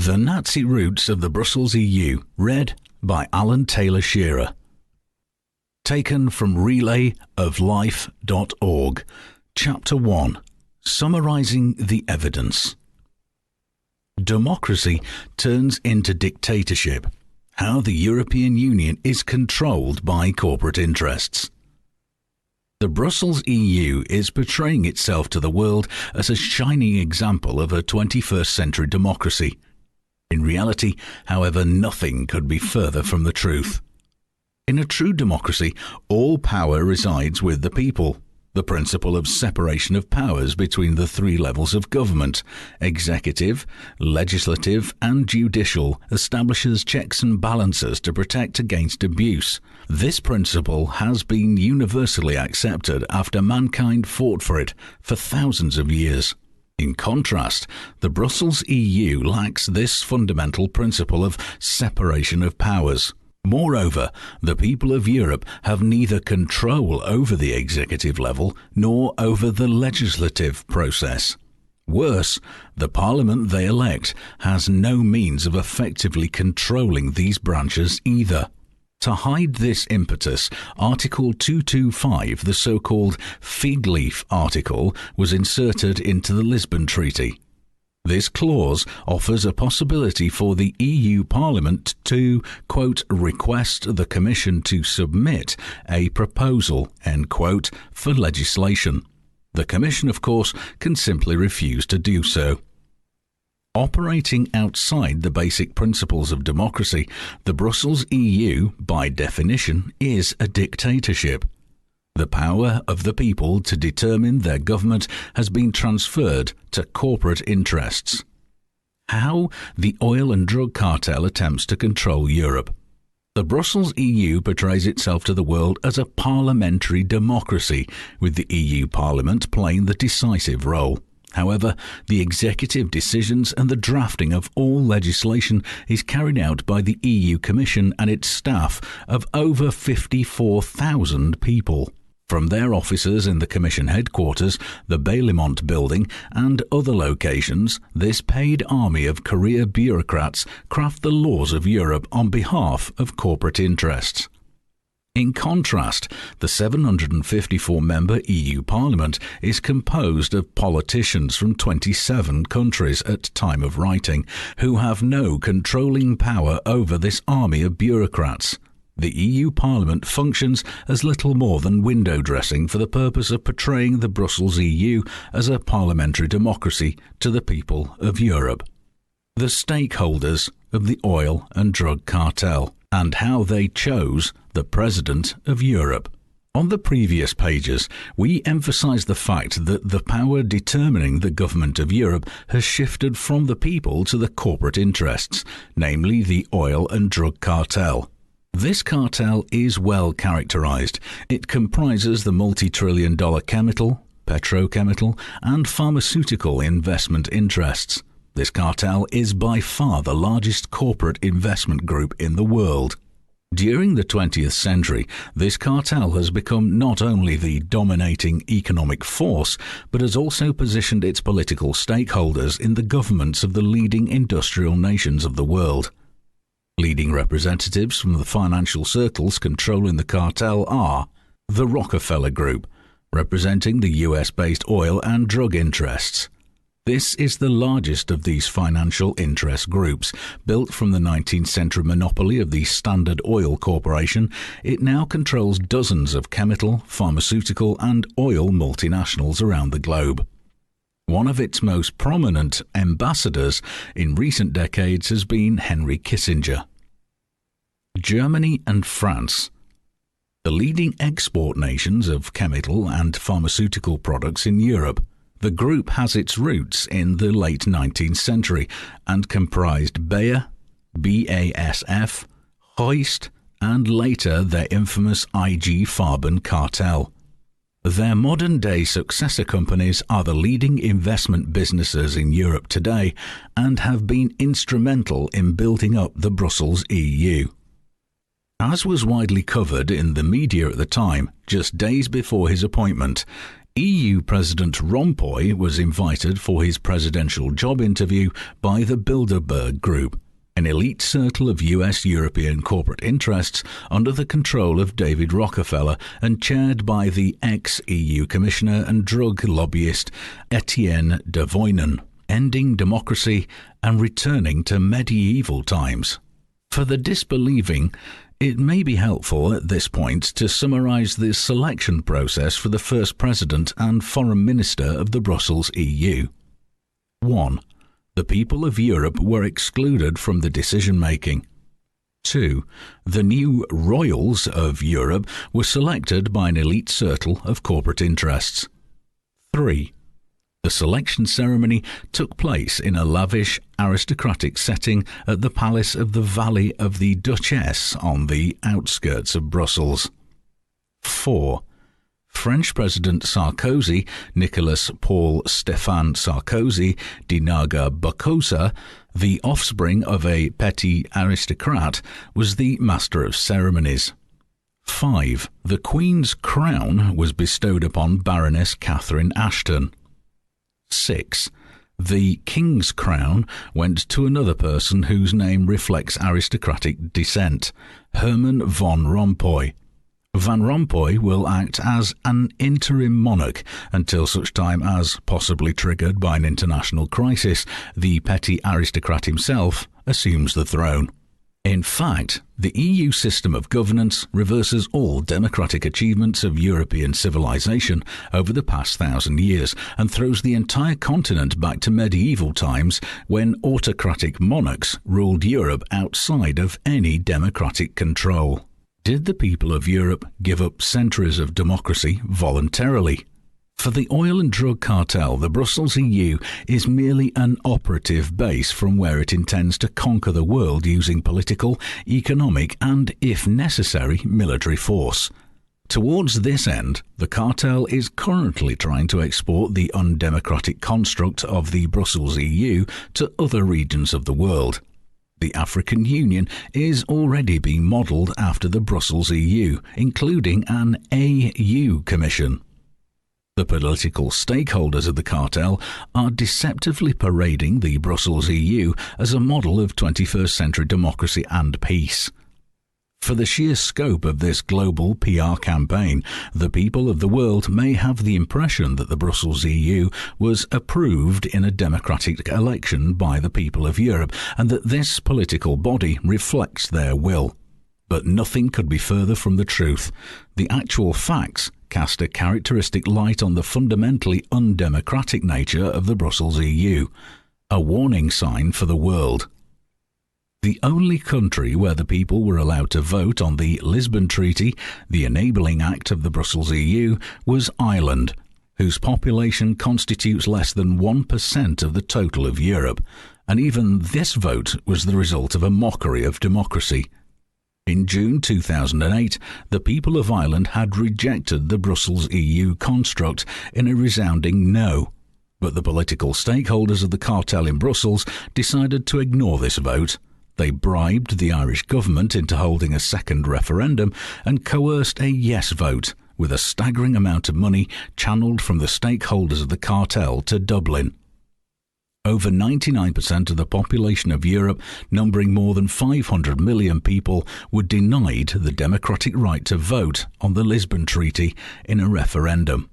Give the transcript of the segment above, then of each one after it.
The Nazi Roots of the Brussels EU, read by Alan Taylor Shearer. Taken from RadioFreeUK.org, Chapter 1, Summarizing the Evidence. Democracy turns into dictatorship. How the European Union is controlled by corporate interests. The Brussels EU is portraying itself to the world as a shining example of a 21st century democracy. In reality, however, nothing could be further from the truth. In a true democracy, all power resides with the people. The principle of separation of powers between the three levels of government, executive, legislative and judicial, establishes checks and balances to protect against abuse. This principle has been universally accepted after mankind fought for it for thousands of years. In contrast, the Brussels EU lacks this fundamental principle of separation of powers. Moreover, the people of Europe have neither control over the executive level nor over the legislative process. Worse, the parliament they elect has no means of effectively controlling these branches either. To hide this impetus, Article 225, the so-called fig leaf article, was inserted into the Lisbon Treaty. This clause offers a possibility for the EU Parliament to, quote, request the Commission to submit a proposal, end quote, for legislation. The Commission, of course, can simply refuse to do so. Operating outside the basic principles of democracy, the Brussels EU, by definition, is a dictatorship. The power of the people to determine their government has been transferred to corporate interests. How the oil and drug cartel attempts to control Europe. The Brussels EU portrays itself to the world as a parliamentary democracy, with the EU Parliament playing the decisive role. However, the executive decisions and the drafting of all legislation is carried out by the EU Commission and its staff of over 54,000 people. From their offices in the Commission headquarters, the Baillimont building, and other locations, this paid army of career bureaucrats craft the laws of Europe on behalf of corporate interests. In contrast, the 754-member EU Parliament is composed of politicians from 27 countries at time of writing, who have no controlling power over this army of bureaucrats. The EU Parliament functions as little more than window dressing for the purpose of portraying the Brussels EU as a parliamentary democracy to the people of Europe. The stakeholders of the oil and drug cartel, and how they chose the President of Europe. On the previous pages, we emphasized the fact that the power determining the government of Europe has shifted from the people to the corporate interests, namely the oil and drug cartel. This cartel is well characterized. It comprises the multi-trillion-dollar chemical, petrochemical, and pharmaceutical investment interests. This cartel is by far the largest corporate investment group in the world. During the 20th century, this cartel has become not only the dominating economic force, but has also positioned its political stakeholders in the governments of the leading industrial nations of the world. Leading representatives from the financial circles controlling the cartel are the Rockefeller Group, representing the US-based oil and drug interests. This is the largest of these financial interest groups. Built from the 19th century monopoly of the Standard Oil Corporation, it now controls dozens of chemical, pharmaceutical and oil multinationals around the globe. One of its most prominent ambassadors in recent decades has been Henry Kissinger. Germany and France, the leading export nations of chemical and pharmaceutical products in Europe. The group has its roots in the late 19th century and comprised Bayer, BASF, Hoist, and later their infamous IG Farben cartel. Their modern-day successor companies are the leading investment businesses in Europe today and have been instrumental in building up the Brussels EU. As was widely covered in the media at the time, just days before his appointment, EU President Rompuy was invited for his presidential job interview by the Bilderberg Group, an elite circle of US-European corporate interests under the control of David Rockefeller and chaired by the ex-EU Commissioner and drug lobbyist Etienne de Voynen, ending democracy and returning to medieval times. For the disbelieving, it may be helpful at this point to summarise the selection process for the first President and Foreign Minister of the Brussels EU. 1. The people of Europe were excluded from the decision-making. 2. The new royals of Europe were selected by an elite circle of corporate interests. 3. The selection ceremony took place in a lavish, aristocratic setting at the Palace of the Valley of the Duchess on the outskirts of Brussels. 4. French President Sarkozy, Nicolas Paul Stéphane Sarkozy Dinaga Bokassa, the offspring of a petty aristocrat, was the master of ceremonies. 5. The Queen's crown was bestowed upon Baroness Catherine Ashton. 6. The King's crown went to another person whose name reflects aristocratic descent, Herman von Rompuy. Van Rompuy will act as an interim monarch until such time as, possibly triggered by an international crisis, the petty aristocrat himself assumes the throne. In fact, the EU system of governance reverses all democratic achievements of European civilization over the past 1,000 years and throws the entire continent back to medieval times when autocratic monarchs ruled Europe outside of any democratic control. Did the people of Europe give up centuries of democracy voluntarily? For the oil and drug cartel, the Brussels EU is merely an operative base from where it intends to conquer the world using political, economic and, if necessary, military force. Towards this end, the cartel is currently trying to export the undemocratic construct of the Brussels EU to other regions of the world. The African Union is already being modelled after the Brussels EU, including an AU Commission. The political stakeholders of the cartel are deceptively parading the Brussels EU as a model of 21st century democracy and peace. For the sheer scope of this global PR campaign, the people of the world may have the impression that the Brussels EU was approved in a democratic election by the people of Europe and that this political body reflects their will. But nothing could be further from the truth. The actual facts cast a characteristic light on the fundamentally undemocratic nature of the Brussels EU, a warning sign for the world. The only country where the people were allowed to vote on the Lisbon Treaty, the enabling act of the Brussels EU, was Ireland, whose population constitutes less than 1% of the total of Europe, and even this vote was the result of a mockery of democracy. In June 2008, the people of Ireland had rejected the Brussels EU construct in a resounding no, but the political stakeholders of the cartel in Brussels decided to ignore this vote. They bribed the Irish government into holding a second referendum and coerced a yes vote, with a staggering amount of money channeled from the stakeholders of the cartel to Dublin. Over 99% of the population of Europe, numbering more than 500 million people, were denied the democratic right to vote on the Lisbon Treaty in a referendum.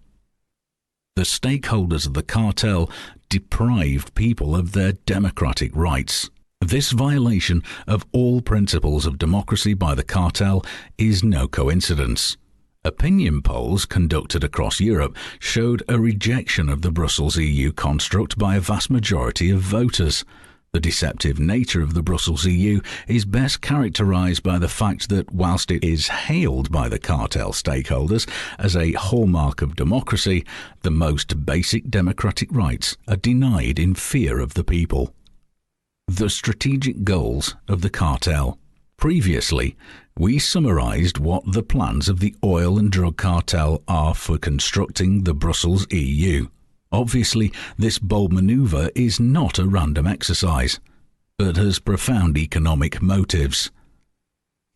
The stakeholders of the cartel deprived people of their democratic rights. This violation of all principles of democracy by the cartel is no coincidence. Opinion polls conducted across Europe showed a rejection of the Brussels EU construct by a vast majority of voters. The deceptive nature of the Brussels EU is best characterised by the fact that whilst it is hailed by the cartel stakeholders as a hallmark of democracy, the most basic democratic rights are denied in fear of the people. The strategic goals of the cartel. Previously, we summarised what the plans of the oil and drug cartel are for constructing the Brussels EU. Obviously, this bold manoeuvre is not a random exercise, but has profound economic motives.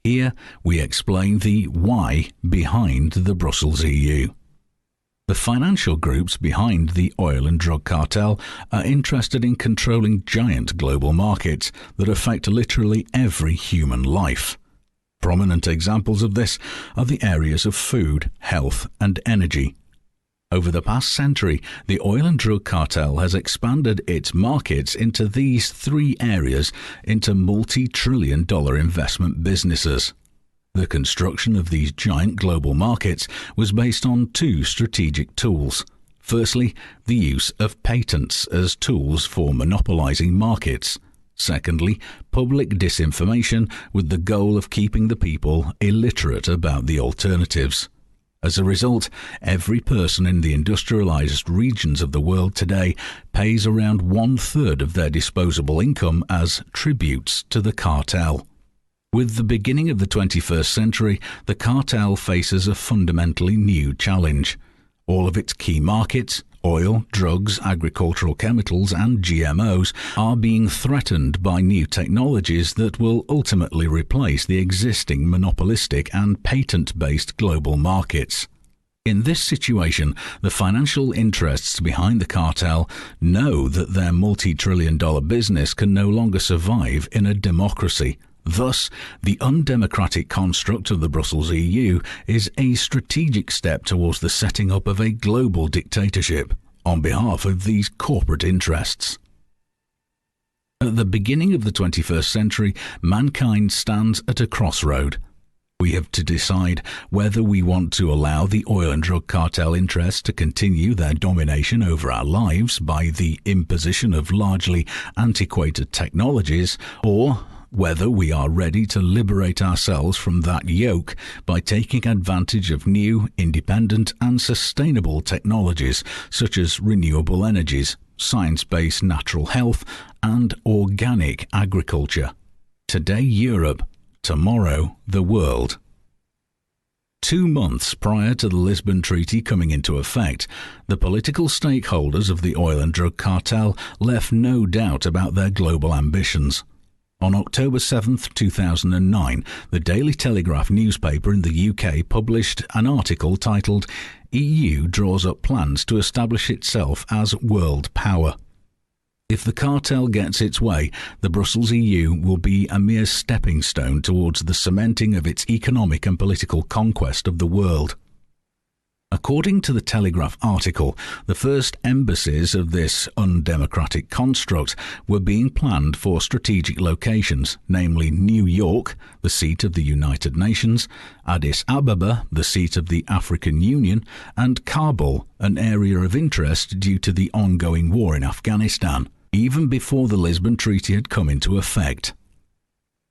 Here we explain the why behind the Brussels EU. The financial groups behind the oil and drug cartel are interested in controlling giant global markets that affect literally every human life. Prominent examples of this are the areas of food, health, and energy. Over the past century, the oil and drug cartel has expanded its markets into these three areas into multi-trillion-dollar investment businesses. The construction of these giant global markets was based on two strategic tools. Firstly, the use of patents as tools for monopolizing markets. Secondly, public disinformation with the goal of keeping the people illiterate about the alternatives. As a result, every person in the industrialized regions of the world today pays around 1/3 of their disposable income as tributes to the cartel. With the beginning of the 21st century, the cartel faces a fundamentally new challenge. All of its key markets, oil, drugs, agricultural chemicals, and GMOs, are being threatened by new technologies that will ultimately replace the existing monopolistic and patent-based global markets. In this situation, the financial interests behind the cartel know that their multi-trillion-dollar business can no longer survive in a democracy. Thus, the undemocratic construct of the Brussels EU is a strategic step towards the setting up of a global dictatorship on behalf of these corporate interests. At the beginning of the 21st century, mankind stands at a crossroad. We have to decide whether we want to allow the oil and drug cartel interests to continue their domination over our lives by the imposition of largely antiquated technologies, or whether we are ready to liberate ourselves from that yoke by taking advantage of new, independent and sustainable technologies such as renewable energies, science-based natural health and organic agriculture. Today Europe, tomorrow the world. 2 months prior to the Lisbon Treaty coming into effect, the political stakeholders of the oil and drug cartel left no doubt about their global ambitions. On October 7, 2009, the Daily Telegraph newspaper in the UK published an article titled "EU Draws Up Plans to Establish Itself as World Power." If the cartel gets its way, the Brussels EU will be a mere stepping stone towards the cementing of its economic and political conquest of the world. According to the Telegraph article, the first embassies of this undemocratic construct were being planned for strategic locations, namely New York, the seat of the United Nations, Addis Ababa, the seat of the African Union, and Kabul, an area of interest due to the ongoing war in Afghanistan, even before the Lisbon Treaty had come into effect.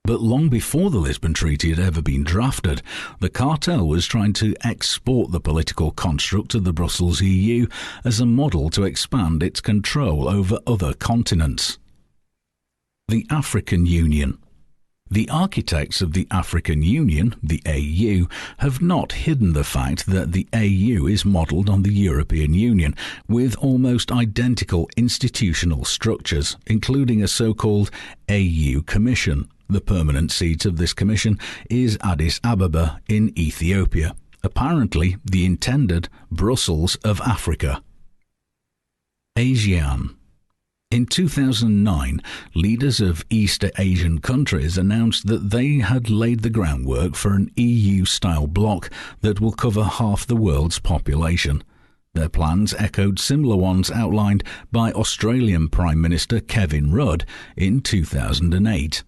But long before the Lisbon Treaty had ever been drafted, the cartel was trying to export the political construct of the Brussels EU as a model to expand its control over other continents. The African Union. The architects of the African Union, the AU, have not hidden the fact that the AU is modelled on the European Union, with almost identical institutional structures, including a so-called AU Commission. The permanent seat of this commission is Addis Ababa in Ethiopia, apparently the intended Brussels of Africa. ASEAN. In 2009, leaders of East Asian countries announced that they had laid the groundwork for an EU-style bloc that will cover half the world's population. Their plans echoed similar ones outlined by Australian Prime Minister Kevin Rudd in 2008.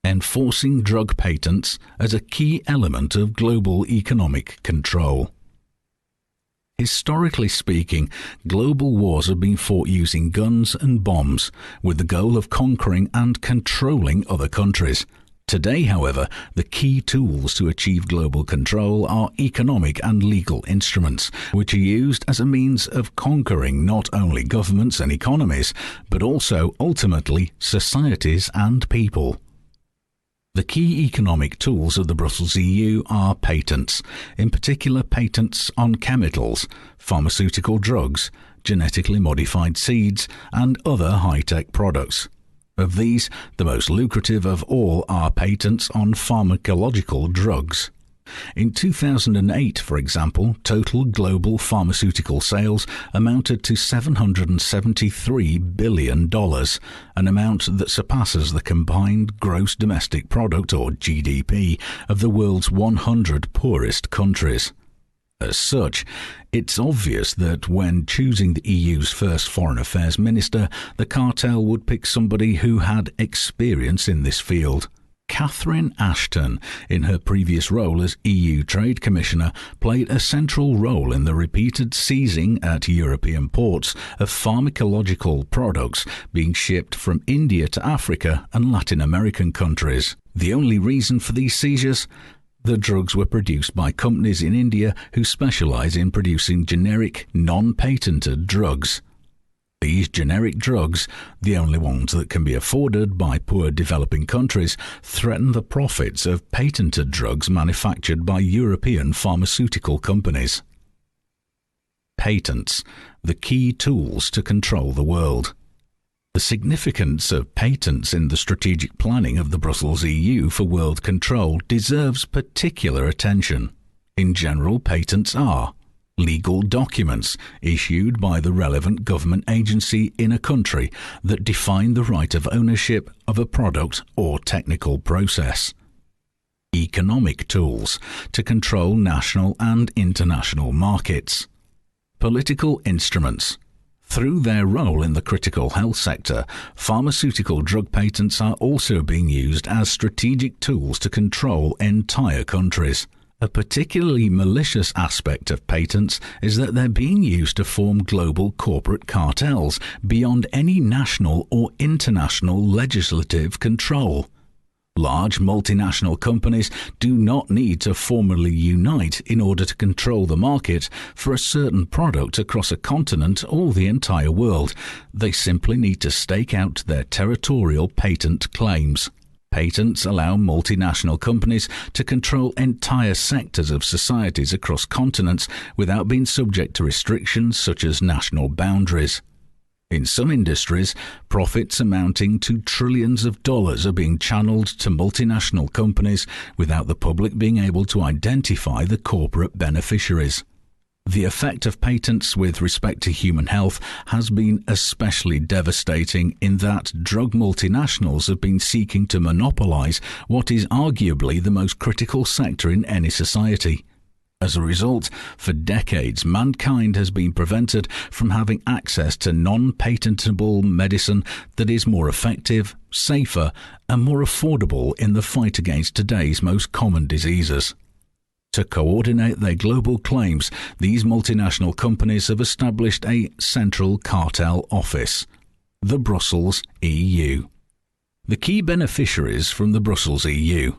Enforcing drug patents as a key element of global economic control. Historically speaking, global wars have been fought using guns and bombs, with the goal of conquering and controlling other countries. Today, however, the key tools to achieve global control are economic and legal instruments, which are used as a means of conquering not only governments and economies, but also, ultimately, societies and people. The key economic tools of the Brussels EU are patents, in particular patents on chemicals, pharmaceutical drugs, genetically modified seeds, and other high-tech products. Of these, the most lucrative of all are patents on pharmacological drugs. In 2008, for example, total global pharmaceutical sales amounted to $773 billion, an amount that surpasses the combined gross domestic product, or GDP, of the world's 100 poorest countries. As such, it's obvious that when choosing the EU's first foreign affairs minister, the cartel would pick somebody who had experience in this field. Catherine Ashton, in her previous role as EU Trade Commissioner, played a central role in the repeated seizing at European ports of pharmacological products being shipped from India to Africa and Latin American countries. The only reason for these seizures? The drugs were produced by companies in India who specialize in producing generic, non-patented drugs. These generic drugs, the only ones that can be afforded by poor developing countries, threaten the profits of patented drugs manufactured by European pharmaceutical companies. Patents, the key tools to control the world. The significance of patents in the strategic planning of the Brussels EU for world control deserves particular attention. In general, patents are legal documents issued by the relevant government agency in a country that define the right of ownership of a product or technical process. Economic tools to control national and international markets. Political instruments. Through their role in the critical health sector, pharmaceutical drug patents are also being used as strategic tools to control entire countries. A particularly malicious aspect of patents is that they're being used to form global corporate cartels beyond any national or international legislative control. Large multinational companies do not need to formally unite in order to control the market for a certain product across a continent or the entire world. They simply need to stake out their territorial patent claims. Patents allow multinational companies to control entire sectors of societies across continents without being subject to restrictions such as national boundaries. In some industries, profits amounting to trillions of dollars are being channeled to multinational companies without the public being able to identify the corporate beneficiaries. The effect of patents with respect to human health has been especially devastating in that drug multinationals have been seeking to monopolize what is arguably the most critical sector in any society. As a result, for decades, mankind has been prevented from having access to non-patentable medicine that is more effective, safer, and more affordable in the fight against today's most common diseases. To coordinate their global claims, these multinational companies have established a central cartel office, the Brussels EU. The key beneficiaries from the Brussels EU.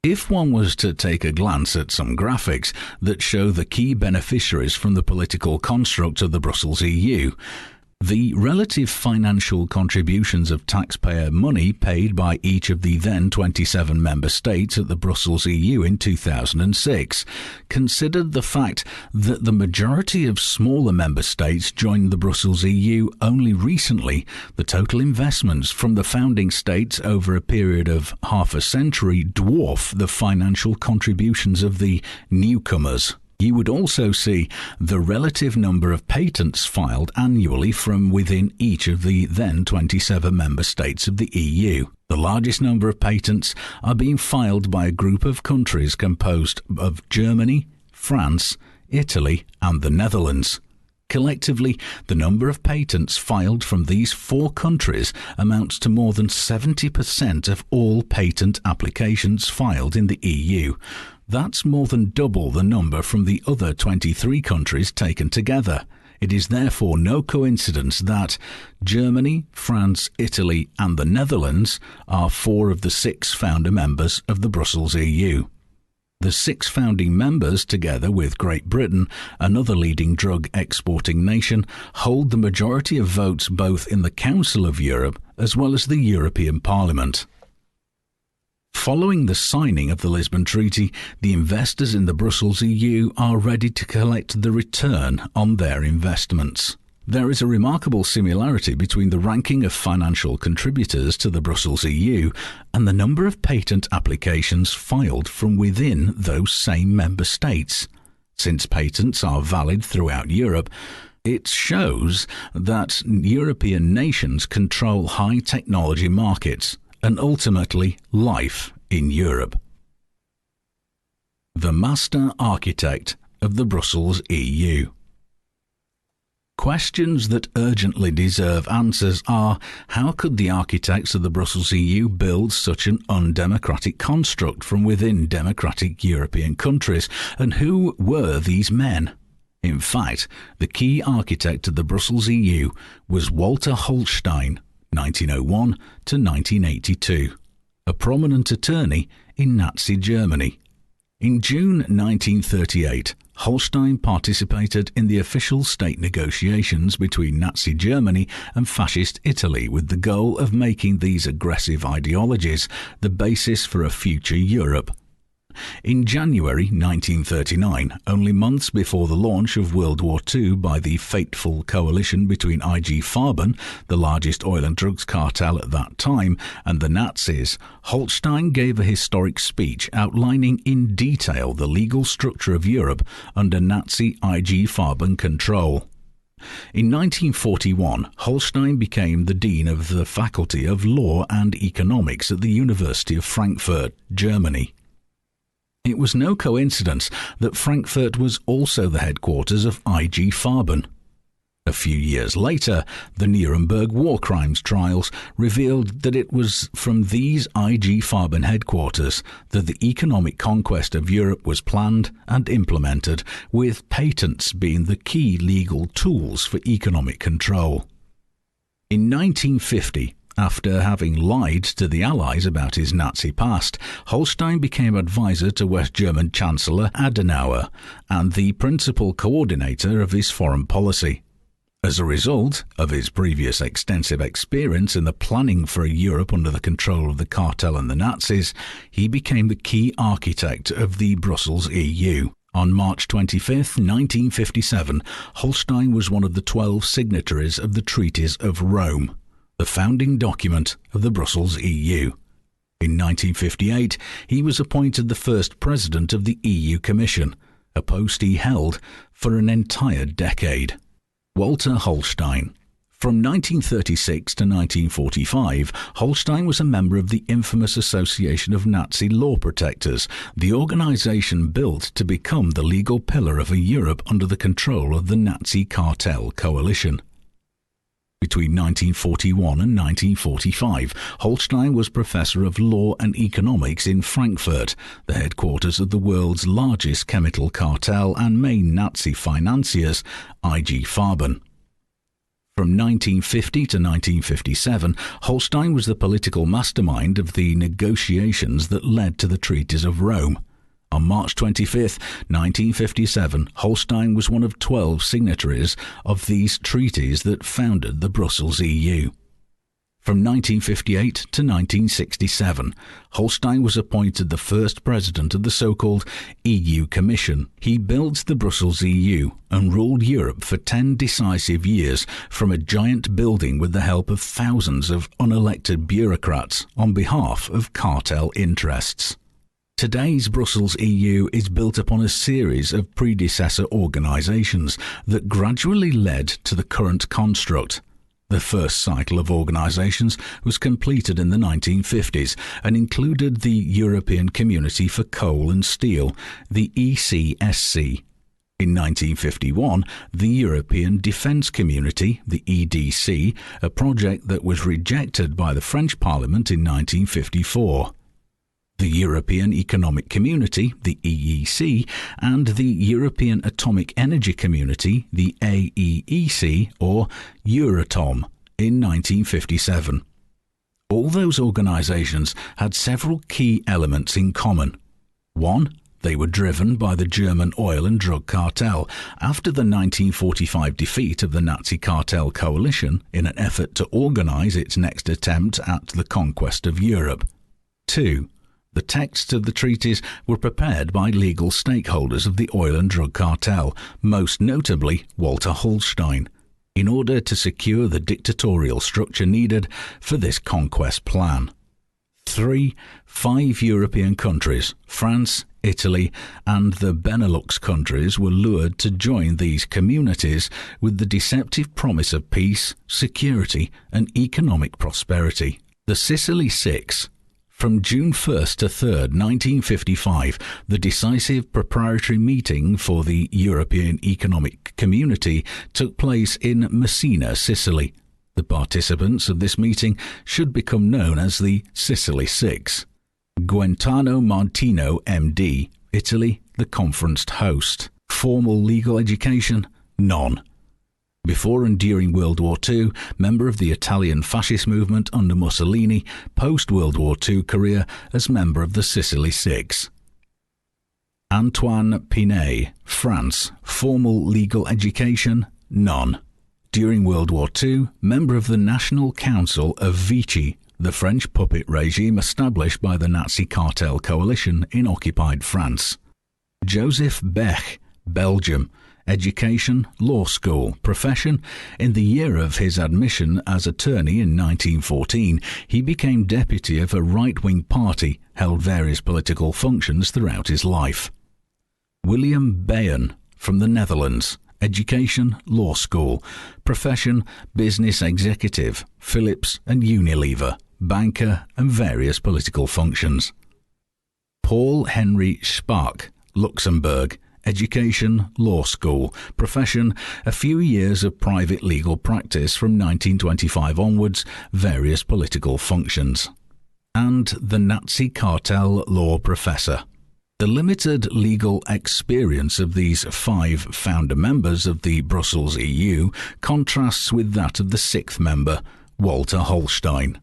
If one was to take a glance at some graphics that show the key beneficiaries from the political construct of the Brussels EU, the relative financial contributions of taxpayer money paid by each of the then 27 member states at the Brussels EU in 2006 considered the fact that the majority of smaller member states joined the Brussels EU only recently, the total investments from the founding states over a period of half a century dwarf the financial contributions of the newcomers. You would also see the relative number of patents filed annually from within each of the then 27 member states of the EU. The largest number of patents are being filed by a group of countries composed of Germany, France, Italy, and the Netherlands. Collectively, the number of patents filed from these four countries amounts to more than 70% of all patent applications filed in the EU. That's more than double the number from the other 23 countries taken together. It is therefore no coincidence that Germany, France, Italy, and the Netherlands are four of the 6 founder members of the Brussels EU. The 6 founding members, together with Great Britain, another leading drug exporting nation, hold the majority of votes both in the Council of Europe as well as the European Parliament. Following the signing of the Lisbon Treaty, the investors in the Brussels EU are ready to collect the return on their investments. There is a remarkable similarity between the ranking of financial contributors to the Brussels EU and the number of patent applications filed from within those same member states. Since patents are valid throughout Europe, it shows that European nations control high technology markets and ultimately life in Europe. The Master Architect of the Brussels EU. Questions that urgently deserve answers are: how could the architects of the Brussels EU build such an undemocratic construct from within democratic European countries, and who were these men? In fact, the key architect of the Brussels EU was Walter Holstein, 1901 to 1982, a prominent attorney in Nazi Germany. In June 1938, Holstein participated in the official state negotiations between Nazi Germany and Fascist Italy with the goal of making these aggressive ideologies the basis for a future Europe. In January 1939, only months before the launch of World War II by the fateful coalition between IG Farben, the largest oil and drugs cartel at that time, and the Nazis, Holstein gave a historic speech outlining in detail the legal structure of Europe under Nazi IG Farben control. In 1941, Holstein became the Dean of the Faculty of Law and Economics at the University of Frankfurt, Germany. It was no coincidence that Frankfurt was also the headquarters of IG Farben. A few years later, the Nuremberg war crimes trials revealed that it was from these IG Farben headquarters that the economic conquest of Europe was planned and implemented, with patents being the key legal tools for economic control. In 1950, after having lied to the Allies about his Nazi past, Holstein became advisor to West German Chancellor Adenauer and the principal coordinator of his foreign policy. As a result of his previous extensive experience in the planning for a Europe under the control of the cartel and the Nazis, he became the key architect of the Brussels EU. On March 25, 1957, Holstein was one of the 12 signatories of the Treaties of Rome, the founding document of the Brussels EU. In 1958, he was appointed the first president of the EU Commission, a post he held for an entire decade. Walter Holstein. From 1936 to 1945, Holstein was a member of the infamous Association of Nazi Law Protectors, the organization built to become the legal pillar of a Europe under the control of the Nazi cartel coalition. Between 1941 and 1945, Holstein was professor of law and economics in Frankfurt, the headquarters of the world's largest chemical cartel and main Nazi financiers, IG Farben. From 1950 to 1957, Holstein was the political mastermind of the negotiations that led to the Treaties of Rome. On March 25, 1957, Holstein was one of 12 signatories of these treaties that founded the Brussels EU. From 1958 to 1967, Holstein was appointed the first president of the so-called EU Commission. He built the Brussels EU and ruled Europe for 10 decisive years from a giant building with the help of thousands of unelected bureaucrats on behalf of cartel interests. Today's Brussels EU is built upon a series of predecessor organisations that gradually led to the current construct. The first cycle of organisations was completed in the 1950s and included the European Community for Coal and Steel, the ECSC. In 1951, the European Defence Community, the EDC, a project that was rejected by the French Parliament in 1954. The European Economic Community, the EEC, and the European Atomic Energy Community, the AEEC, or Euratom, in 1957. All those organisations had several key elements in common. 1. They were driven by the German oil and drug cartel after the 1945 defeat of the Nazi cartel coalition in an effort to organise its next attempt at the conquest of Europe. 2. The texts of the treaties were prepared by legal stakeholders of the oil and drug cartel, most notably Walter Holstein. in order to secure the dictatorial structure needed for this conquest plan. 5 European countries, France, Italy, and the Benelux countries, were lured to join these communities with the deceptive promise of peace, security, and economic prosperity. The Sicily Six. From June 1st to 3rd, 1955, the decisive preparatory meeting for the European Economic Community took place in Messina, Sicily. The participants of this meeting should become known as the Sicily Six. Guentano Martino, MD, Italy, the conference host. Formal legal education? None. Before and during World War II, member of the Italian fascist movement under Mussolini, post-World War II career as member of the Sicily Six. Antoine Pinet, France, formal legal education? None. During World War II, member of the National Council of Vichy, the French puppet regime established by the Nazi cartel coalition in occupied France. Joseph Bech, Belgium, education, law school, profession. In the year of his admission as attorney in 1914, he became deputy of a right-wing party, held various political functions throughout his life. William Bayen, from the Netherlands, education, law school, profession, business executive, Philips and Unilever, banker and various political functions. Paul Henry Spaak, Luxembourg, education, law school, profession, a few years of private legal practice from 1925 onwards, various political functions. And the Nazi cartel law professor. The limited legal experience of these 5 founder members of the Brussels EU contrasts with that of the 6th member, Walter Holstein.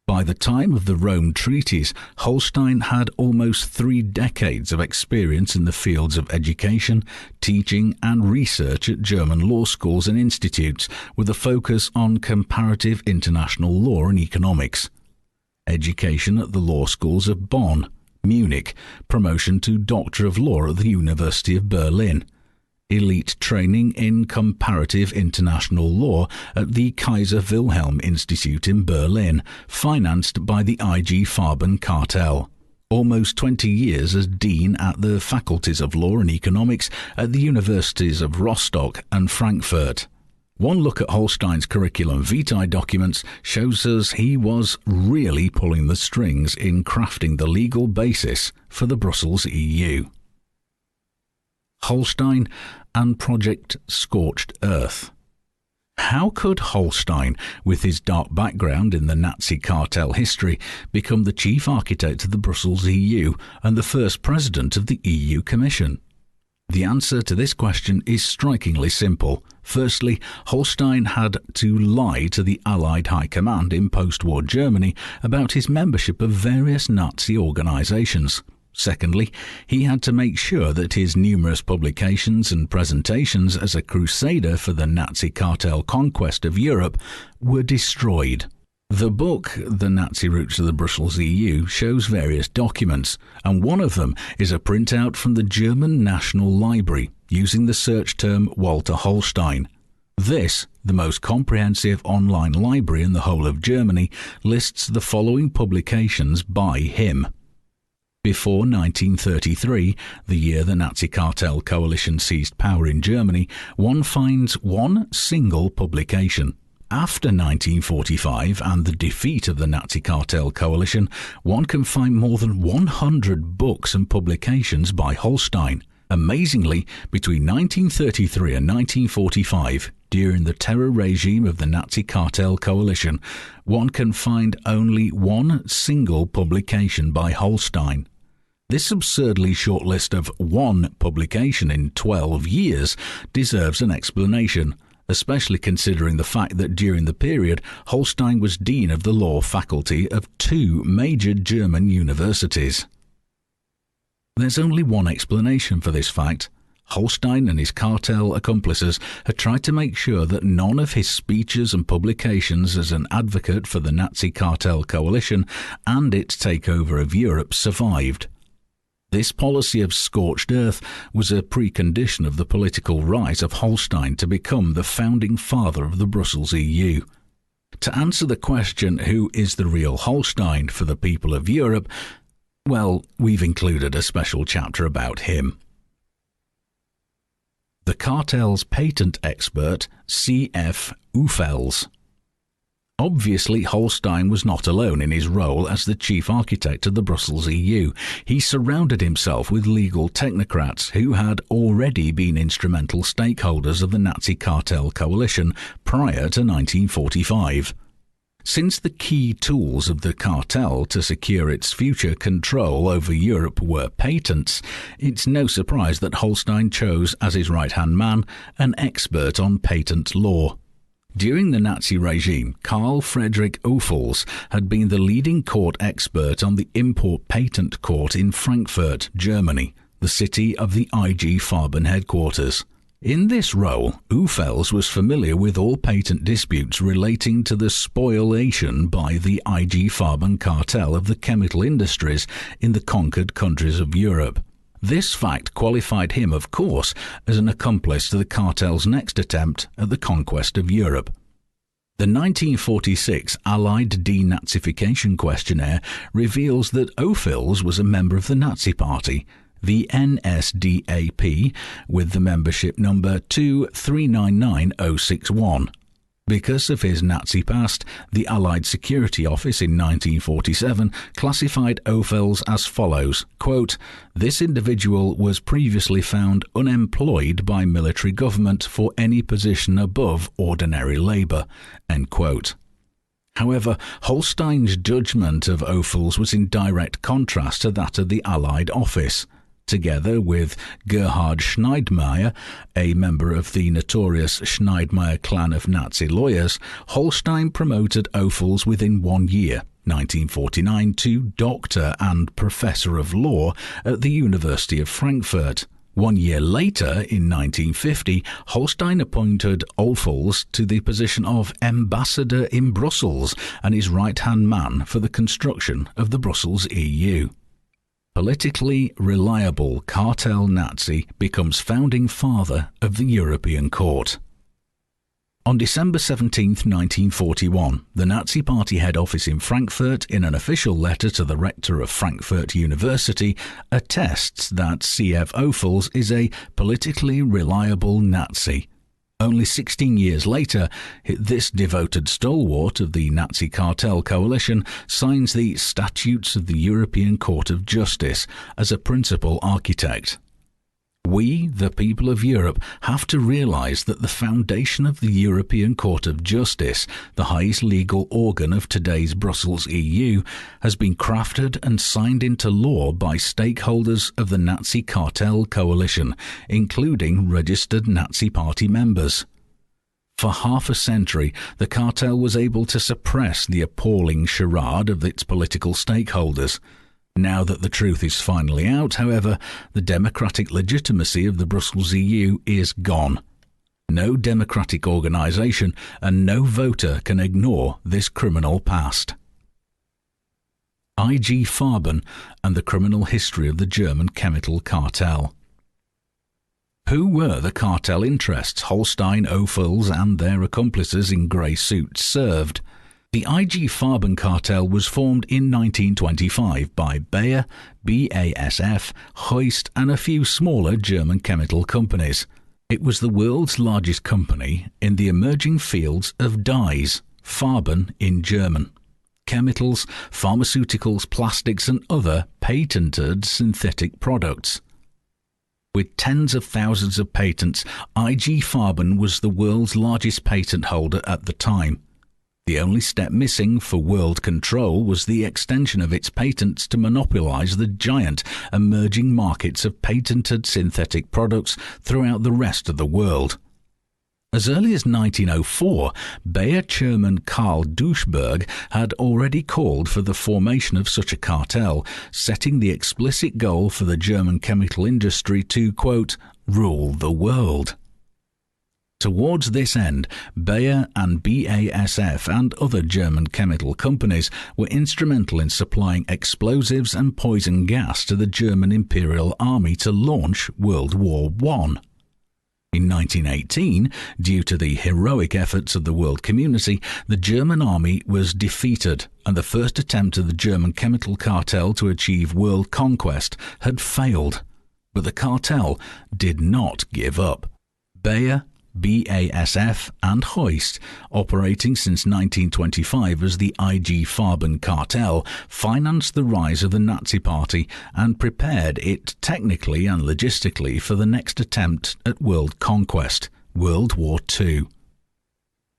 By the time of the Rome Treaties, Holstein had almost 3 decades of experience in the fields of education, teaching and research at German law schools and institutes, with a focus on comparative international law and economics. Education at the law schools of Bonn, Munich, promotion to Doctor of Law at the University of Berlin, elite training in comparative international law at the Kaiser Wilhelm Institute in Berlin, financed by the IG Farben cartel. Almost 20 years as dean at the faculties of law and economics at the universities of Rostock and Frankfurt. One look at Holstein's curriculum vitae documents shows us he was really pulling the strings in crafting the legal basis for the Brussels EU. Holstein and Project Scorched Earth. How could Holstein, with his dark background in the Nazi cartel history, become the chief architect of the Brussels EU and the first president of the EU Commission? The answer to this question is strikingly simple. Firstly, Holstein had to lie to the Allied High Command in post-war Germany about his membership of various Nazi organizations. Secondly, he had to make sure that his numerous publications and presentations as a crusader for the Nazi cartel conquest of Europe were destroyed. The book, The Nazi Roots of the Brussels EU, shows various documents, and one of them is a printout from the German National Library, using the search term Walter Holstein. This, the most comprehensive online library in the whole of Germany, lists the following publications by him. Before 1933, the year the Nazi cartel coalition seized power in Germany, one finds one single publication. After 1945 and the defeat of the Nazi cartel coalition, one can find more than 100 books and publications by Holstein. Amazingly, between 1933 and 1945, during the terror regime of the Nazi cartel coalition, one can find only one single publication by Holstein. This absurdly short list of one publication in 12 years deserves an explanation, especially considering the fact that during the period Holstein was dean of the law faculty of 2 major German universities. There's only one explanation for this fact. Holstein and his cartel accomplices had tried to make sure that none of his speeches and publications as an advocate for the Nazi cartel coalition and its takeover of Europe survived. This policy of scorched earth was a precondition of the political rise of Holstein to become the founding father of the Brussels EU. To answer the question, who is the real Holstein for the people of Europe, well, we've included a special chapter about him. The cartel's patent expert, C.F. Uffels. Obviously, Holstein was not alone in his role as the chief architect of the Brussels EU. He surrounded himself with legal technocrats who had already been instrumental stakeholders of the Nazi cartel coalition prior to 1945. Since the key tools of the cartel to secure its future control over Europe were patents, it's no surprise that Holstein chose as his right-hand man an expert on patent law. During the Nazi regime, Carl Friedrich Uffels had been the leading court expert on the Import Patent Court in Frankfurt, Germany, the city of the IG Farben headquarters. In this role, Uffels was familiar with all patent disputes relating to the spoliation by the IG Farben cartel of the chemical industries in the conquered countries of Europe. This fact qualified him, of course, as an accomplice to the cartel's next attempt at the conquest of Europe. The 1946 Allied Denazification Questionnaire reveals that Uffels was a member of the Nazi Party, the NSDAP, with the membership number 2399061. Because of his Nazi past, the Allied Security Office in 1947 classified Uffels as follows, quote, "This individual was previously found unemployed by military government for any position above ordinary labour," end quote. However, Holstein's judgment of Uffels was in direct contrast to that of the Allied office. Together with Gerhard Schneidmeier, a member of the notorious Schneidmeier clan of Nazi lawyers, Holstein promoted Uffels within 1 year, 1949, to doctor and professor of law at the University of Frankfurt. 1 year later, in 1950, Holstein appointed Uffels to the position of ambassador in Brussels and his right-hand man for the construction of the Brussels EU. Politically reliable cartel Nazi becomes founding father of the European Court. On December 17, 1941, the Nazi Party head office in Frankfurt, in an official letter to the rector of Frankfurt University, attests that C.F. Uffels is a politically reliable Nazi. Only 16 years later, this devoted stalwart of the Nazi cartel coalition signs the Statutes of the European Court of Justice as a principal architect. We, the people of Europe, have to realize that the foundation of the European Court of Justice, the highest legal organ of today's Brussels EU, has been crafted and signed into law by stakeholders of the Nazi cartel coalition, including registered Nazi Party members. For half a century, the cartel was able to suppress the appalling charade of its political stakeholders. Now that the truth is finally out, however, the democratic legitimacy of the Brussels EU is gone. No democratic organisation and no voter can ignore this criminal past. IG Farben and the criminal history of the German chemical cartel. Who were the cartel interests Holstein, Uffels and their accomplices in grey suits served? The IG Farben cartel was formed in 1925 by Bayer, BASF, Hoist and a few smaller German chemical companies. It was the world's largest company in the emerging fields of dyes, Farben in German, chemicals, pharmaceuticals, plastics and other patented synthetic products. With tens of thousands of patents, IG Farben was the world's largest patent holder at the time. The only step missing for world control was the extension of its patents to monopolize the giant emerging markets of patented synthetic products throughout the rest of the world. As early as 1904, Bayer chairman Karl Duisberg had already called for the formation of such a cartel, setting the explicit goal for the German chemical industry to, quote, rule the world. Towards this end, Bayer and BASF and other German chemical companies were instrumental in supplying explosives and poison gas to the German Imperial Army to launch World War I. In 1918, due to the heroic efforts of the world community, the German army was defeated, and the first attempt of the German chemical cartel to achieve world conquest had failed. But the cartel did not give up. Bayer, BASF and Hoist, operating since 1925 as the IG Farben cartel, financed the rise of the Nazi Party and prepared it technically and logistically for the next attempt at world conquest, World War II.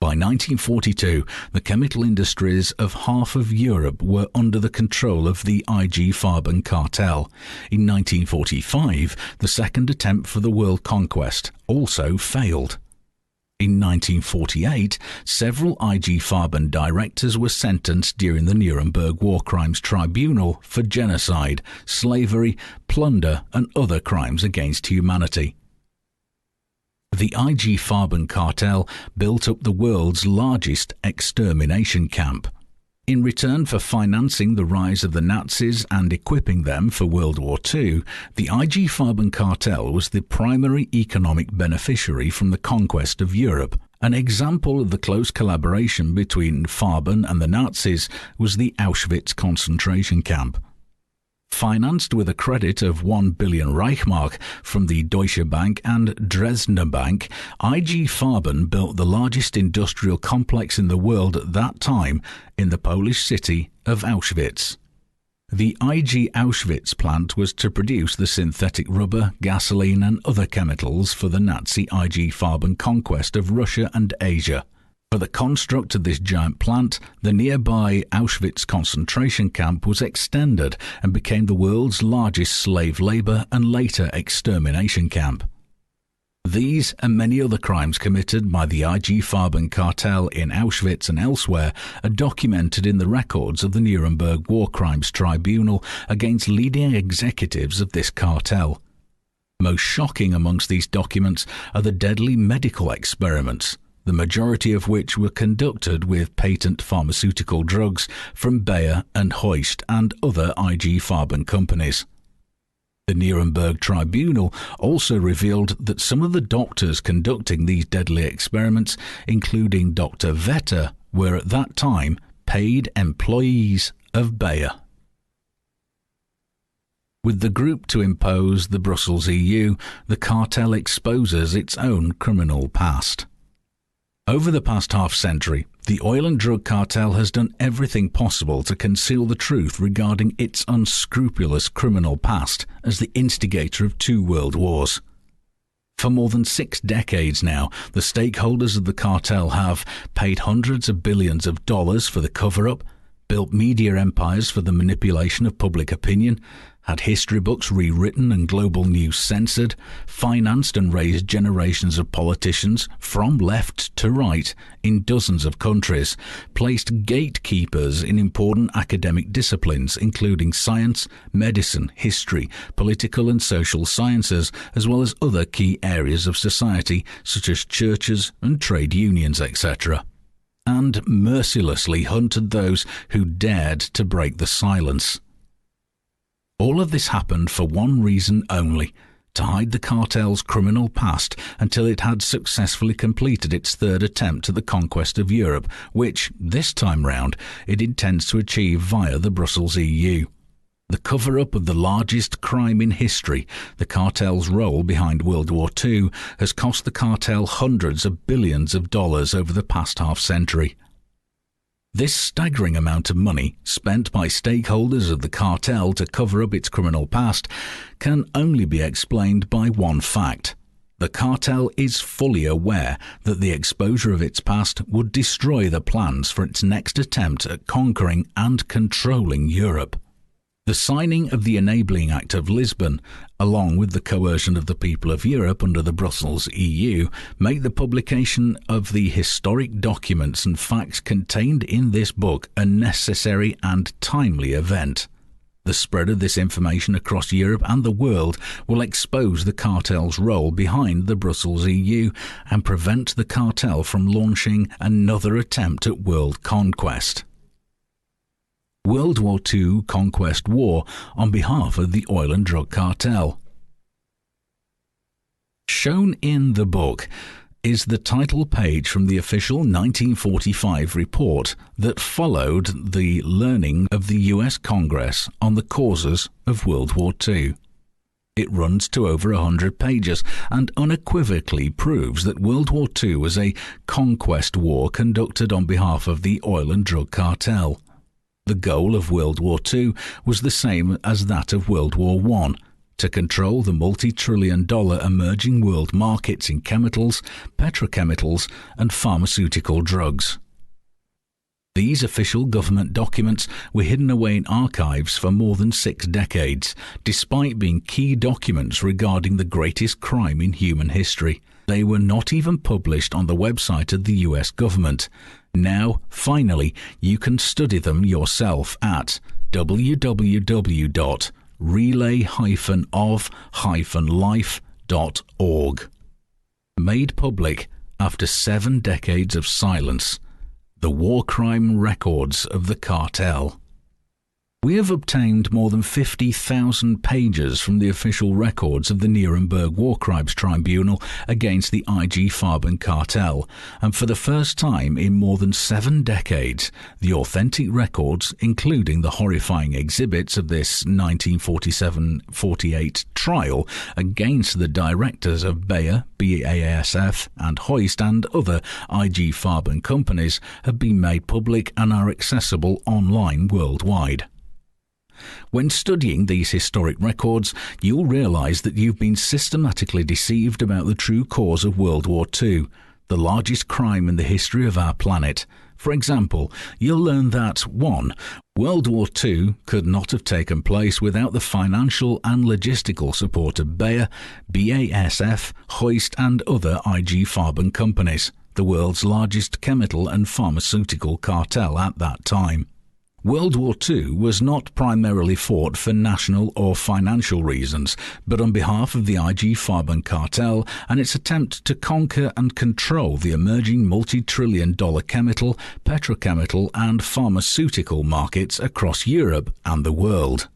By 1942, the chemical industries of half of Europe were under the control of the IG Farben cartel. In 1945, the second attempt for the world conquest also failed. In 1948, several IG Farben directors were sentenced during the Nuremberg War Crimes Tribunal for genocide, slavery, plunder and other crimes against humanity. The IG Farben cartel built up the world's largest extermination camp. In return for financing the rise of the Nazis and equipping them for World War II, the IG Farben cartel was the primary economic beneficiary from the conquest of Europe. An example of the close collaboration between Farben and the Nazis was the Auschwitz concentration camp. Financed with a credit of 1 billion Reichsmark from the Deutsche Bank and Dresdner Bank, IG Farben built the largest industrial complex in the world at that time in the Polish city of Auschwitz. The IG Auschwitz plant was to produce the synthetic rubber, gasoline and other chemicals for the Nazi IG Farben conquest of Russia and Asia. For the construct of this giant plant, the nearby Auschwitz concentration camp was extended and became the world's largest slave labour and later extermination camp. These and many other crimes committed by the IG Farben cartel in Auschwitz and elsewhere are documented in the records of the Nuremberg War Crimes Tribunal against leading executives of this cartel. Most shocking amongst these documents are the deadly medical experiments, the majority of which were conducted with patent pharmaceutical drugs from Bayer and Hoist and other IG Farben companies. The Nuremberg Tribunal also revealed that some of the doctors conducting these deadly experiments, including Dr. Vetter, were at that time paid employees of Bayer. With the group to impose the Brussels EU, the cartel exposes its own criminal past. Over the past half-century, the oil and drug cartel has done everything possible to conceal the truth regarding its unscrupulous criminal past as the instigator of 2 world wars. For more than 6 decades now, the stakeholders of the cartel have paid hundreds of billions of dollars for the cover-up, built media empires for the manipulation of public opinion, had history books rewritten and global news censored, financed and raised generations of politicians from left to right in dozens of countries, placed gatekeepers in important academic disciplines including science, medicine, history, political and social sciences, as well as other key areas of society such as churches and trade unions, etc., and mercilessly hunted those who dared to break the silence. All of this happened for one reason only: to hide the cartel's criminal past until it had successfully completed its 3rd attempt at the conquest of Europe, which, this time round, it intends to achieve via the Brussels EU. The cover-up of the largest crime in history, the cartel's role behind World War II, has cost the cartel hundreds of billions of dollars over the past half-century. This staggering amount of money spent by stakeholders of the cartel to cover up its criminal past can only be explained by one fact. The cartel is fully aware that the exposure of its past would destroy the plans for its next attempt at conquering and controlling Europe. The signing of the Enabling Act of Lisbon, along with the coercion of the people of Europe under the Brussels EU, make the publication of the historic documents and facts contained in this book a necessary and timely event. The spread of this information across Europe and the world will expose the cartel's role behind the Brussels EU and prevent the cartel from launching another attempt at world conquest. World War II Conquest War on behalf of the oil and drug cartel. Shown in the book is the title page from the official 1945 report that followed the learning of the US Congress on the causes of World War II. It runs to over 100 pages and unequivocally proves that World War II was a conquest war conducted on behalf of the oil and drug cartel. The goal of World War II was the same as that of World War I, to control the multi-trillion-dollar emerging world markets in chemicals, petrochemicals, and pharmaceutical drugs. These official government documents were hidden away in archives for more than 6 decades, despite being key documents regarding the greatest crime in human history. They were not even published on the website of the US government. Now, finally, you can study them yourself at www.relay-of-life.org. Made public after 7 decades of silence. The war crime records of the cartel. We have obtained more than 50,000 pages from the official records of the Nuremberg War Crimes Tribunal against the IG Farben cartel, and for the first time in more than 7 decades, the authentic records, including the horrifying exhibits of this 1947-48 trial against the directors of Bayer, BASF and Hoist and other IG Farben companies, have been made public and are accessible online worldwide. When studying these historic records, you'll realize that you've been systematically deceived about the true cause of World War II, the largest crime in the history of our planet. For example, you'll learn that 1. World War II could not have taken place without the financial and logistical support of Bayer, BASF, Hoist and other IG Farben companies, the world's largest chemical and pharmaceutical cartel at that time. World War II was not primarily fought for national or financial reasons, but on behalf of the IG Farben cartel and its attempt to conquer and control the emerging multi-trillion-dollar chemical, petrochemical and pharmaceutical markets across Europe and the world.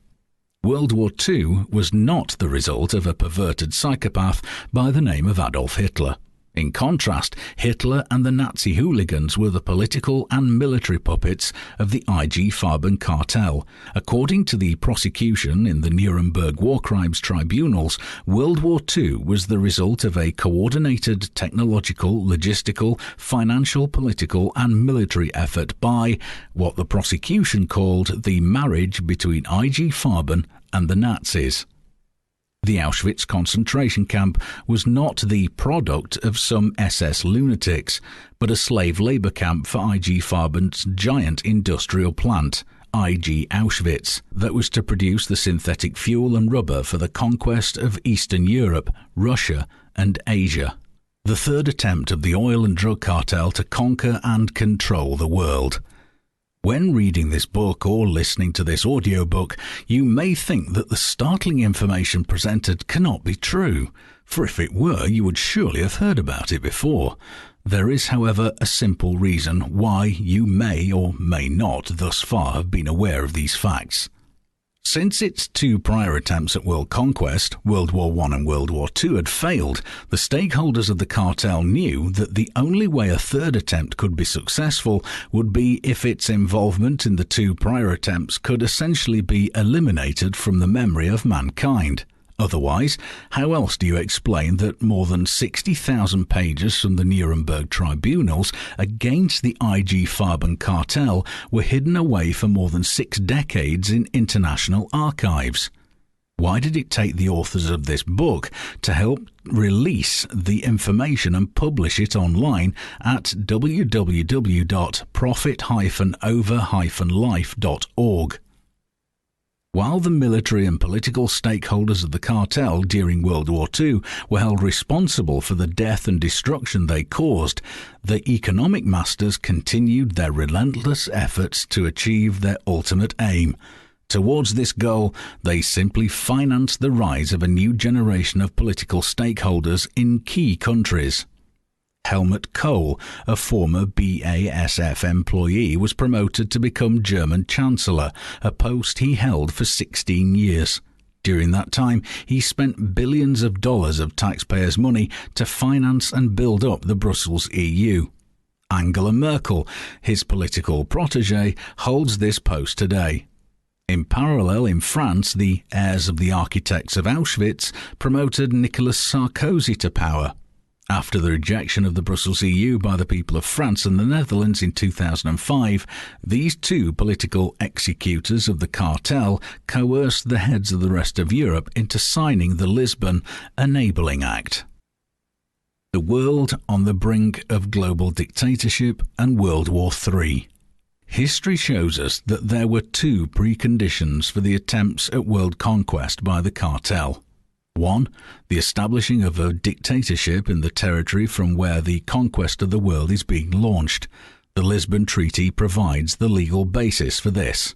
World War II was not the result of a perverted psychopath by the name of Adolf Hitler. In contrast, Hitler and the Nazi hooligans were the political and military puppets of the IG Farben cartel. According to the prosecution in the Nuremberg War Crimes Tribunals, World War II was the result of a coordinated technological, logistical, financial, political and military effort by what the prosecution called the marriage between IG Farben and the Nazis. The Auschwitz concentration camp was not the product of some SS lunatics, but a slave labour camp for IG Farben's giant industrial plant, IG Auschwitz, that was to produce the synthetic fuel and rubber for the conquest of Eastern Europe, Russia and Asia. The third attempt of the oil and drug cartel to conquer and control the world. When reading this book or listening to this audiobook, you may think that the startling information presented cannot be true, for if it were, you would surely have heard about it before. There is, however, a simple reason why you may or may not thus far have been aware of these facts. Since its 2 prior attempts at world conquest, World War I and World War II, had failed, the stakeholders of the cartel knew that the only way a third attempt could be successful would be if its involvement in the 2 prior attempts could essentially be eliminated from the memory of mankind. Otherwise, how else do you explain that more than 60,000 pages from the Nuremberg tribunals against the IG Farben cartel were hidden away for more than 6 decades in international archives? Why did it take the authors of this book to help release the information and publish it online at www.profit-over-life.org? While the military and political stakeholders of the cartel during World War II were held responsible for the death and destruction they caused, the economic masters continued their relentless efforts to achieve their ultimate aim: Towards this goal, they simply finance the rise of a new generation of political stakeholders in key countries. Helmut Kohl, a former BASF employee, was promoted to become German Chancellor, a post he held for 16 years. During that time, he spent billions of dollars of taxpayers' money to finance and build up the Brussels EU. Angela Merkel, his political protégé, holds this post today. In parallel, in France, the heirs of the architects of Auschwitz promoted Nicolas Sarkozy to power. After the rejection of the Brussels EU by the people of France and the Netherlands in 2005, these two political executors of the cartel coerced the heads of the rest of Europe into signing the Lisbon Enabling Act. The world on the brink of global dictatorship and World War III. History shows us that there were two preconditions for the attempts at world conquest by the cartel. 1. The establishing of a dictatorship in the territory from where the conquest of the world is being launched. The Lisbon Treaty provides the legal basis for this.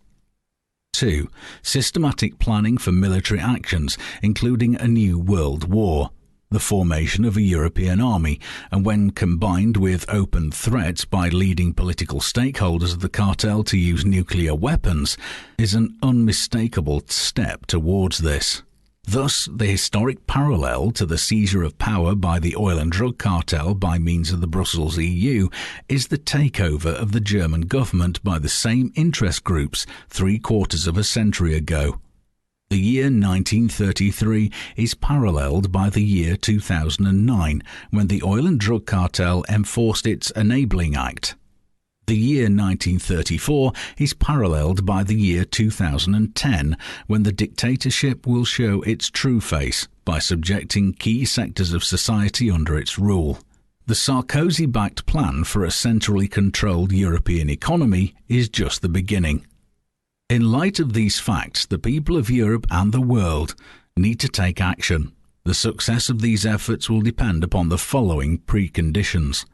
2. Systematic planning for military actions, including a new world war. The formation of a European army, and when combined with open threats by leading political stakeholders of the cartel to use nuclear weapons, is an unmistakable step towards this. Thus, the historic parallel to the seizure of power by the oil and drug cartel by means of the Brussels EU is the takeover of the German government by the same interest groups 3/4 of a century ago. The year 1933 is paralleled by the year 2009, when the oil and drug cartel enforced its Enabling Act. The year 1934 is paralleled by the year 2010, when the dictatorship will show its true face by subjecting key sectors of society under its rule. The Sarkozy-backed plan for a centrally controlled European economy is just the beginning. In light of these facts, the people of Europe and the world need to take action. The success of these efforts will depend upon the following preconditions.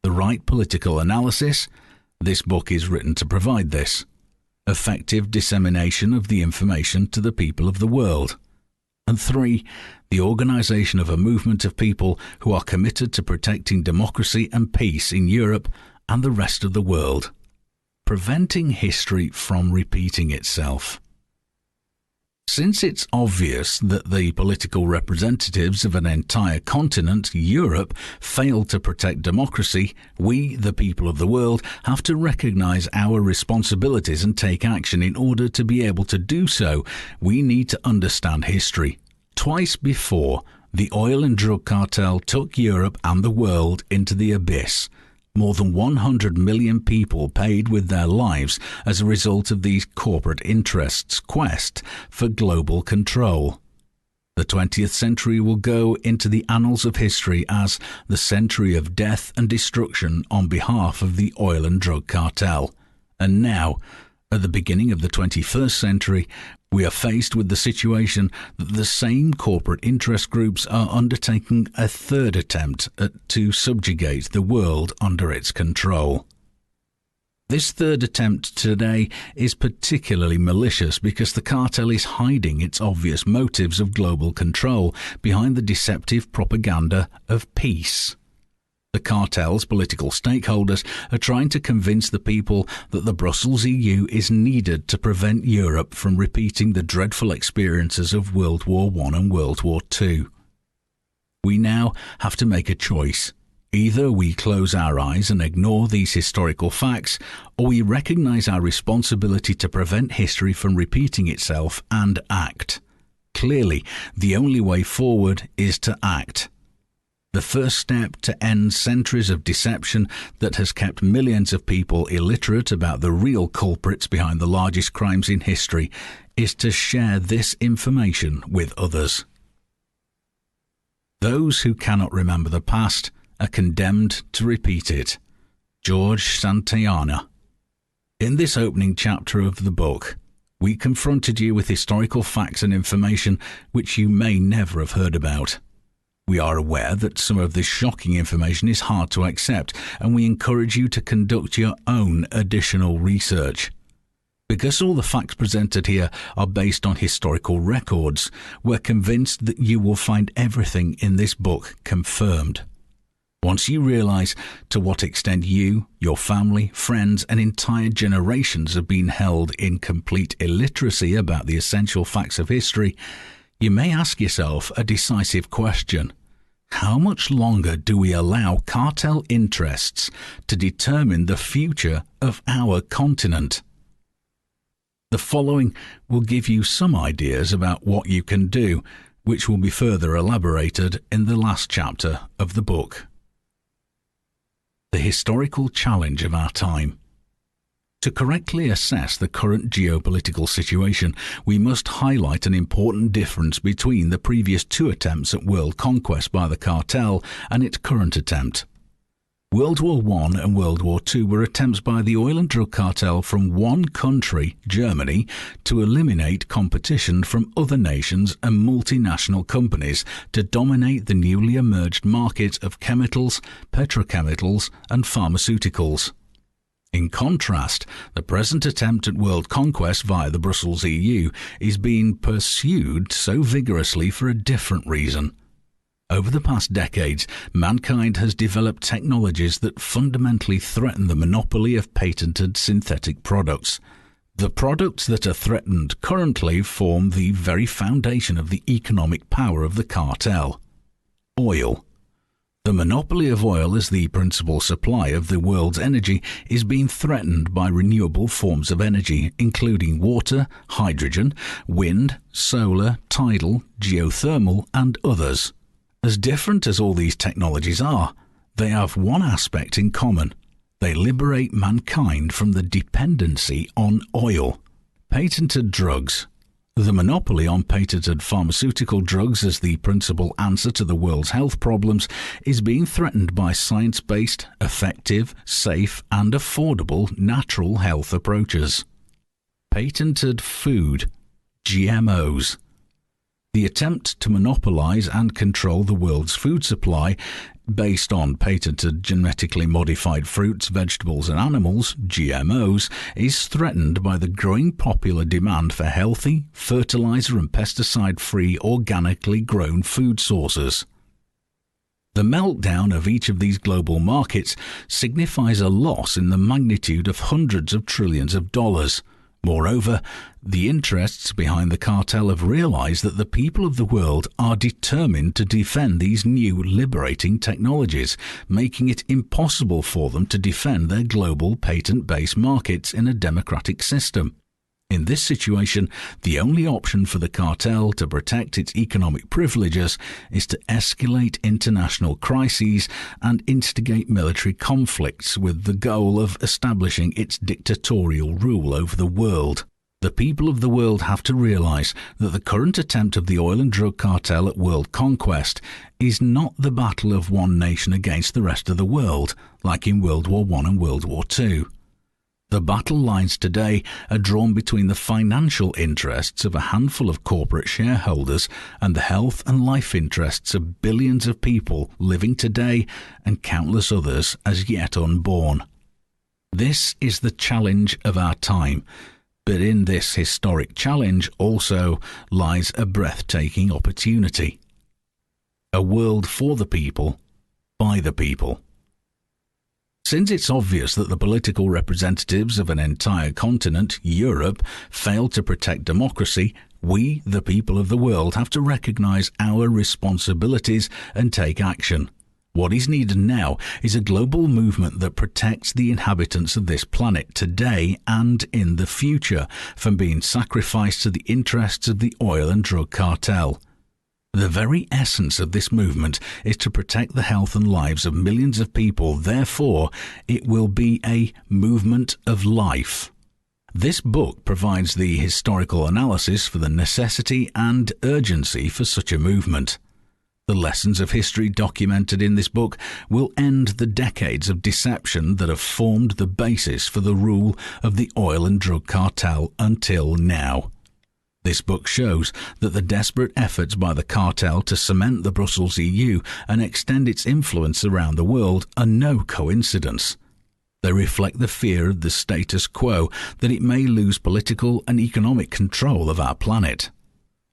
The right political analysis. This book is written to provide this. Effective dissemination of the information to the people of the world. And 3. The organization of a movement of people who are committed to protecting democracy and peace in Europe and the rest of the world. Preventing history from repeating itself. Since it's obvious that the political representatives of an entire continent, Europe, failed to protect democracy, we, the people of the world, have to recognize our responsibilities and take action. In order to be able to do so, we need to understand history. Twice before, the oil and drug cartel took Europe and the world into the abyss. More than 100 million people paid with their lives as a result of these corporate interests' quest for global control. The 20th century will go into the annals of history as the century of death and destruction on behalf of the oil and drug cartel. And now, at the beginning of the 21st century, we are faced with the situation that the same corporate interest groups are undertaking a third attempt to subjugate the world under its control. This third attempt today is particularly malicious because the cartel is hiding its obvious motives of global control behind the deceptive propaganda of peace. The cartel's political stakeholders are trying to convince the people that the Brussels EU is needed to prevent Europe from repeating the dreadful experiences of World War I and World War II. We now have to make a choice. Either we close our eyes and ignore these historical facts, or we recognize our responsibility to prevent history from repeating itself and act. Clearly, the only way forward is to act. The first step to end centuries of deception that has kept millions of people illiterate about the real culprits behind the largest crimes in history is to share this information with others. Those who cannot remember the past are condemned to repeat it. George Santayana. In this opening chapter of the book, we confronted you with historical facts and information which you may never have heard about. We are aware that some of this shocking information is hard to accept, and we encourage you to conduct your own additional research. Because all the facts presented here are based on historical records, we're convinced that you will find everything in this book confirmed. Once you realize to what extent you, your family, friends, and entire generations have been held in complete illiteracy about the essential facts of history, you may ask yourself a decisive question. How much longer do we allow cartel interests to determine the future of our continent? The following will give you some ideas about what you can do, which will be further elaborated in the last chapter of the book. The historical challenge of our time. To correctly assess the current geopolitical situation, we must highlight an important difference between the previous two attempts at world conquest by the cartel and its current attempt. World War I and World War II were attempts by the oil and drug cartel from one country, Germany, to eliminate competition from other nations and multinational companies to dominate the newly emerged market of chemicals, petrochemicals, and pharmaceuticals. In contrast, the present attempt at world conquest via the Brussels EU is being pursued so vigorously for a different reason. Over the past decades, mankind has developed technologies that fundamentally threaten the monopoly of patented synthetic products. The products that are threatened currently form the very foundation of the economic power of the cartel. Oil. The monopoly of oil as the principal supply of the world's energy is being threatened by renewable forms of energy, including water, hydrogen, wind, solar, tidal, geothermal, and others. As different as all these technologies are, they have one aspect in common. They liberate mankind from the dependency on oil. Patented drugs. The monopoly on patented pharmaceutical drugs as the principal answer to the world's health problems is being threatened by science-based, effective, safe, and affordable natural health approaches. Patented food. GMOs. The attempt to monopolize and control the world's food supply based on patented genetically modified fruits, vegetables and animals, GMOs, is threatened by the growing popular demand for healthy, fertilizer and pesticide-free organically grown food sources. The meltdown of each of these global markets signifies a loss in the magnitude of hundreds of trillions of dollars. Moreover, the interests behind the cartel have realized that the people of the world are determined to defend these new liberating technologies, making it impossible for them to defend their global patent-based markets in a democratic system. In this situation, the only option for the cartel to protect its economic privileges is to escalate international crises and instigate military conflicts with the goal of establishing its dictatorial rule over the world. The people of the world have to realize that the current attempt of the oil and drug cartel at world conquest is not the battle of one nation against the rest of the world, like in World War I and World War II. The battle lines today are drawn between the financial interests of a handful of corporate shareholders and the health and life interests of billions of people living today and countless others as yet unborn. This is the challenge of our time, but in this historic challenge also lies a breathtaking opportunity. A world for the people, by the people. Since it's obvious that the political representatives of an entire continent, Europe, failed to protect democracy, we, the people of the world, have to recognize our responsibilities and take action. What is needed now is a global movement that protects the inhabitants of this planet today and in the future from being sacrificed to the interests of the oil and drug cartel. The very essence of this movement is to protect the health and lives of millions of people. Therefore, it will be a movement of life. This book provides the historical analysis for the necessity and urgency for such a movement. The lessons of history documented in this book will end the decades of deception that have formed the basis for the rule of the oil and drug cartel until now. This book shows that the desperate efforts by the cartel to cement the Brussels EU and extend its influence around the world are no coincidence. They reflect the fear of the status quo that it may lose political and economic control of our planet.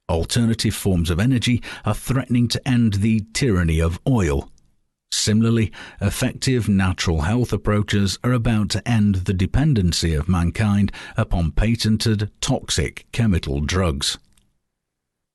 Alternative forms of energy are threatening to end the tyranny of oil. Similarly, effective natural health approaches are about to end the dependency of mankind upon patented toxic chemical drugs.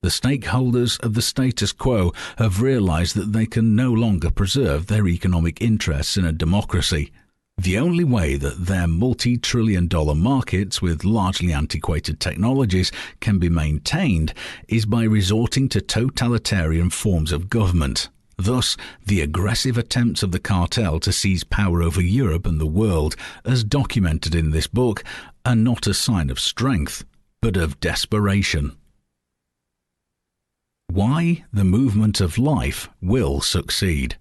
The stakeholders of the status quo have realized that they can no longer preserve their economic interests in a democracy. The only way that their multi-trillion-dollar markets with largely antiquated technologies can be maintained is by resorting to totalitarian forms of government. Thus, the aggressive attempts of the cartel to seize power over Europe and the world, as documented in this book, are not a sign of strength, but of desperation. Why the movement of life will succeed.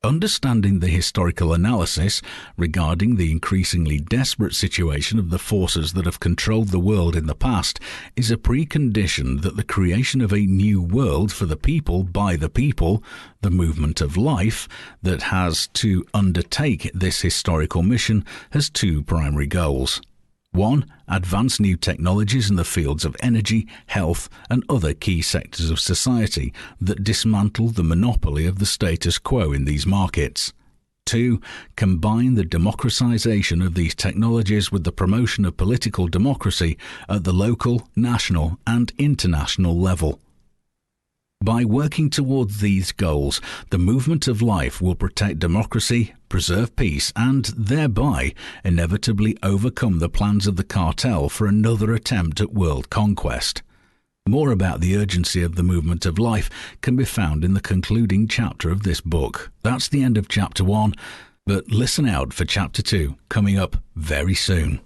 Understanding the historical analysis regarding the increasingly desperate situation of the forces that have controlled the world in the past is a precondition that the creation of a new world for the people by the people, the movement of life, that has to undertake this historical mission has two primary goals. 1. Advance new technologies in the fields of energy, health, and other key sectors of society that dismantle the monopoly of the status quo in these markets. 2. Combine the democratization of these technologies with the promotion of political democracy at the local, national, and international level. By working towards these goals, the movement of life will protect democracy, preserve peace, and thereby inevitably overcome the plans of the cartel for another attempt at world conquest. More about the urgency of the movement of life can be found in the concluding chapter of this book. That's the end of Chapter 1, but listen out for Chapter 2 coming up very soon.